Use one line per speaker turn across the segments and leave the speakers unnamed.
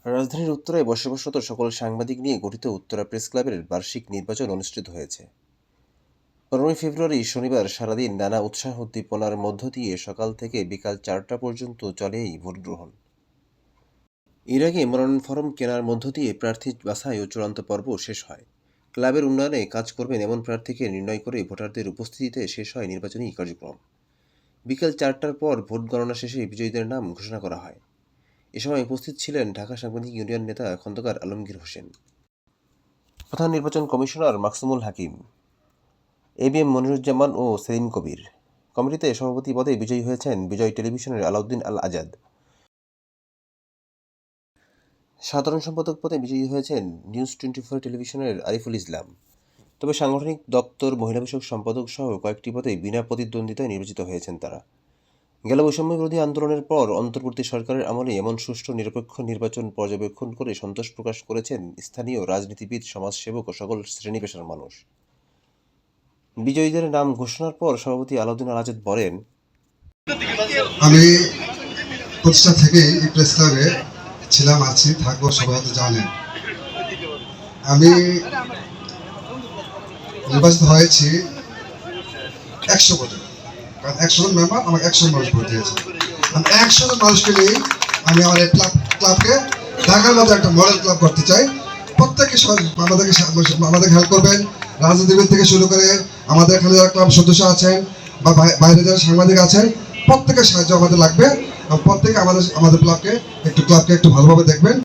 রাজধানীর উত্তরায় বসবাসরত সকল সাংবাদিক নিয়ে গঠিত উত্তরা প্রেস ক্লাবের বার্ষিক নির্বাচন অনুষ্ঠিত হয়েছে। 15ই ফেব্রুয়ারি শনিবার সারাদিন নানা উৎসাহ উদ্দীপনার মধ্য দিয়ে সকাল থেকে বিকাল 4টা পর্যন্ত চলে এই ভোটগ্রহণ। এর আগে মনোনয়ন ফরম কেনার মধ্য দিয়ে প্রার্থী বাছাই ও চূড়ান্ত পর্ব শেষ হয়। ক্লাবের উন্নয়নে কাজ করবেন এমন প্রার্থীকে নির্ণয় করে ভোটারদের উপস্থিতিতে শেষ হয় নির্বাচনী কার্যক্রম। বিকেল 4টার পর ভোট গণনা শেষে বিজয়ীদের নাম ঘোষণা করা হয়। এ সময় উপস্থিত ছিলেন ঢাকা সাংবাদিক ইউনিয়ন নেতা খন্দকার আলমগীর হোসেন, প্রধান নির্বাচন কমিশনার মাকসুমুল হাকিম, এবিএম মনিরুজ্জামান ও সেলিম কবির। কমিটিতে সভাপতি পদে বিজয়ী হয়েছেন বিজয় টেলিভিশনের আলাউদ্দিন আল আজাদ। সাধারণ সম্পাদক পদে বিজয়ী হয়েছেন নিউজ 24 টেলিভিশনের আরিফুল ইসলাম। তবে সাংগঠনিক দপ্তর, মহিলা বিষয়ক সম্পাদক সহ কয়েকটি পদে বিনা প্রতিদ্বন্দ্বিতায় নির্বাচিত হয়েছেন তারা। গেল বৈষম্য বিরোধী আন্দোলনের পর অন্তর্বর্তী সরকারের আমলে এমন সুষ্ঠু নিরপেক্ষ নির্বাচন পর্যবেক্ষণ করে সন্তোষ প্রকাশ করেছেন স্থানীয় রাজনীতিবিদ, সমাজসেবক ও সকল শ্রেণী পেশার মানুষ। বিজয়ীদের নাম ঘোষণার পর সভাপতি আলাউদ্দিন আল আজাদ বলেন,
আমি প্রতিষ্ঠা থেকেই এই প্রেস ক্লাবে ছিলাম, আছি, থাকবো, সবাই হয়তো জানেন। আমি নির্বাচিত হয়েছি 100 ভোটে, কারণ 100 জন মেম্বার আমাকে 100 মানুষ ভোট দিয়েছে। আমি 100 জন মানুষকে নিয়ে আমি আমার এই ক্লাবকে ঢাকার মধ্যে একটা মডেল ক্লাব করতে চাই। প্রত্যেকে আমাদেরকে হেল্প করবেন, রাজনীতিবিদ থেকে শুরু করে আমাদের এখানে যারা ক্লাব সদস্য আছেন বা বাইরে যারা সাংবাদিক আছেন, প্রত্যেকের সাহায্য আমাদের লাগবে। প্রত্যেকে আমাদের ক্লাবকে একটু ভালোভাবে দেখবেন।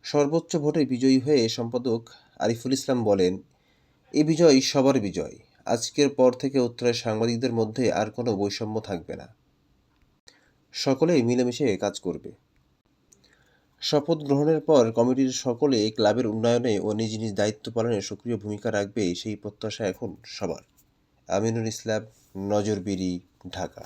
সর্বোচ্চ ভোটে বিজয়ী হয়ে সম্পাদক আরিফুল ইসলাম বলেন, এই বিজয় সবার বিজয়। আজকের পর থেকে উত্তরায় সাংবাদিকদের মধ্যে আর কোনো বৈষম্য থাকবে না, সকলেই মিলেমিশে কাজ করবে। শপথ গ্রহণের পর কমিটির সকলে ক্লাবের উন্নয়নে ও নিজ নিজ দায়িত্ব পালনে সক্রিয় ভূমিকা রাখবে, সেই প্রত্যাশা এখন সবার। আমিনুল ইসলাম, নজরবিড়ি, ঢাকা।